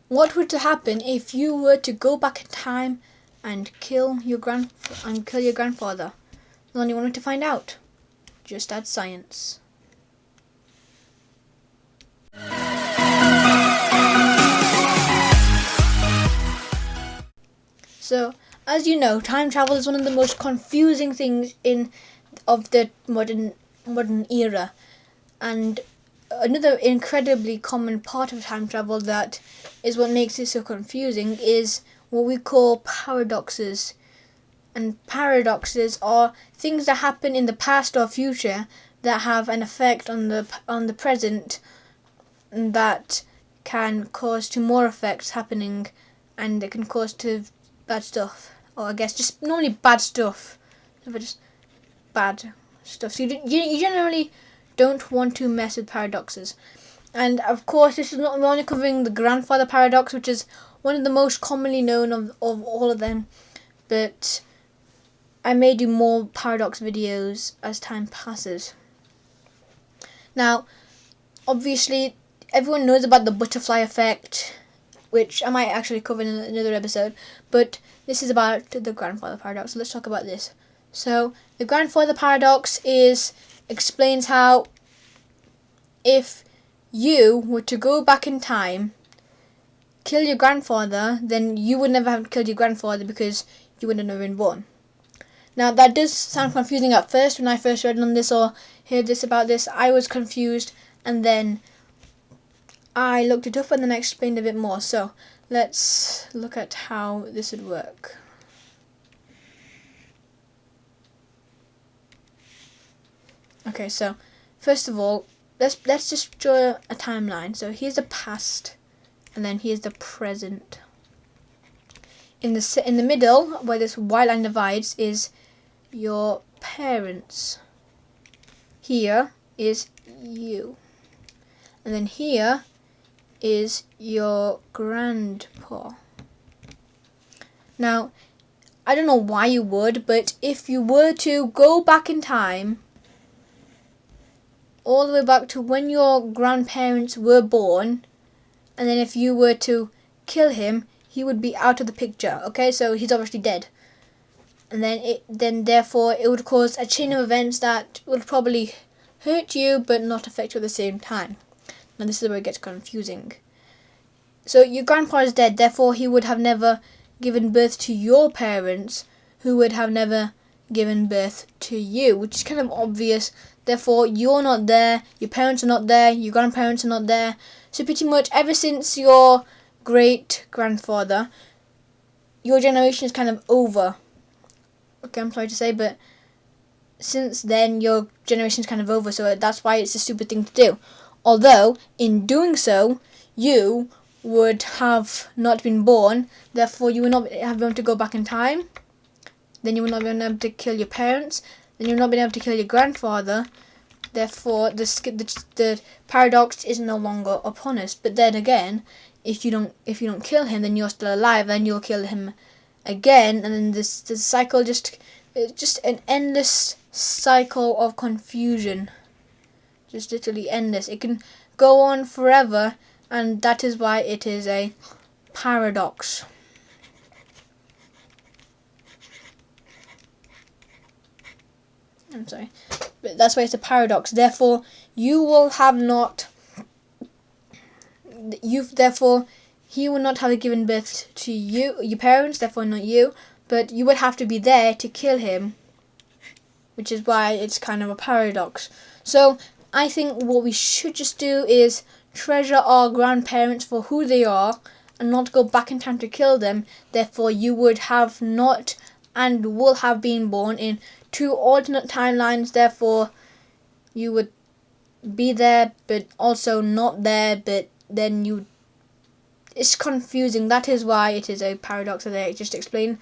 what would happen if you were to go back in time and kill your grandfather? The only one way to find out. Just add science. So, as you know, time travel is one of the most confusing things of the modern era, and another incredibly common part of time travel that is what makes it so confusing is what we call paradoxes. And paradoxes are things that happen in the past or future that have an effect on the present, that can cause to more effects happening, and it can cause to bad stuff, or I guess just normally bad stuff, just bad stuff. So you generally don't want to mess with paradoxes. And of course, this is not only covering the grandfather paradox, which is one of the most commonly known of all of them, but I may do more paradox videos as time passes. Now, obviously, everyone knows about the butterfly effect, which I might actually cover in another episode, but this is about the grandfather paradox, so let's talk about this. So, the grandfather paradox explains how if you were to go back in time, kill your grandfather, then you would never have killed your grandfather because you would have never been born. Now, that does sound confusing at first. When I first read on this or heard about this, I was confused, and then I looked it up and then I explained a bit more. So, let's look at how this would work. Okay, so first of all, let's just draw a timeline. So here's the past, and then here's the present. In the middle, where this white line divides, is your parents. Here is you, and then here is your grandpa. Now, I don't know why you would, but if you were to go back in time, all the way back to when your grandparents were born, and then if you were to kill him, he would be out of the picture. Okay, so he's obviously dead, and then therefore it would cause a chain of events that would probably hurt you but not affect you at the same time. Now this is where it gets confusing. So your grandpa is dead, therefore he would have never given birth to your parents, who would have never given birth to you, which is kind of obvious. Therefore you're not there, your parents are not there, your grandparents are not there. So pretty much ever since your great grandfather, your generation is kind of over. Okay, I'm sorry to say, but since then your generation is kind of over, so that's why it's a stupid thing to do. Although in doing so, you would have not been born, therefore you would not have been able to go back in time, then you would not be able to kill your parents, then you would not be able to kill your grandfather, therefore the paradox is no longer upon us. But then again, if you don't kill him, then you're still alive, then you'll kill him again, and then this cycle just an endless cycle of confusion, just literally endless. It can go on forever, and that is why it is a paradox. I'm sorry, but that's why it's a paradox. Therefore, he will not have given birth to you, your parents, therefore not you, but you would have to be there to kill him, which is why it's kind of a paradox. So I think what we should just do is treasure our grandparents for who they are and not go back in time to kill them. Therefore you would have not and will have been born in two alternate timelines. Therefore you would be there but also not there, but then it's confusing. That is why it is a paradox that I just explained.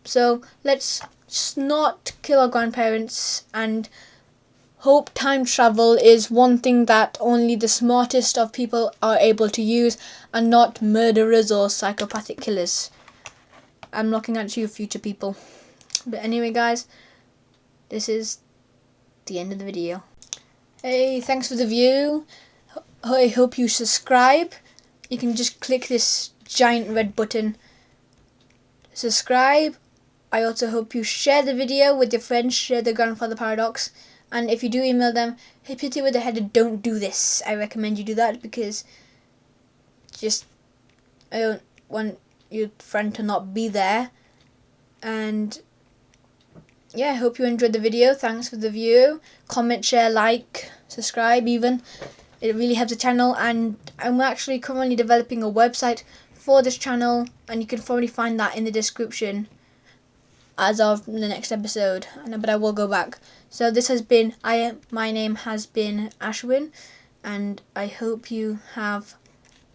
So let's just not kill our grandparents and hope time travel is one thing that only the smartest of people are able to use, and not murderers or psychopathic killers. I'm looking at you, future people. But anyway guys, this is the end of the video. Hey, thanks for the view. I hope you subscribe. You can just click this giant red button. Subscribe. I also hope you share the video with your friends, share the grandfather paradox, and if you do email them, hit it with the header, don't do this. I recommend you do that because I don't want your friend to not be there. And yeah, I hope you enjoyed the video. Thanks for the view. Comment, share, like, subscribe even. It really helps the channel, and I'm actually currently developing a website for this channel, and you can probably find that in the description as of the next episode, but I will go back. So this has been, my name has been Ashwin, and I hope you have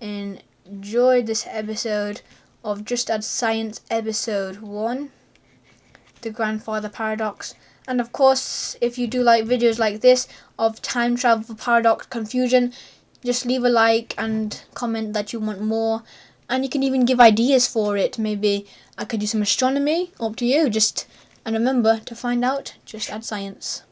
enjoyed this episode of Just Add Science Episode I, the Grandfather Paradox. And of course, if you do like videos like this of time travel paradox confusion, just leave a like and comment that you want more. And you can even give ideas for it. Maybe I could do some astronomy. Up to you. And remember, to find out, just add science.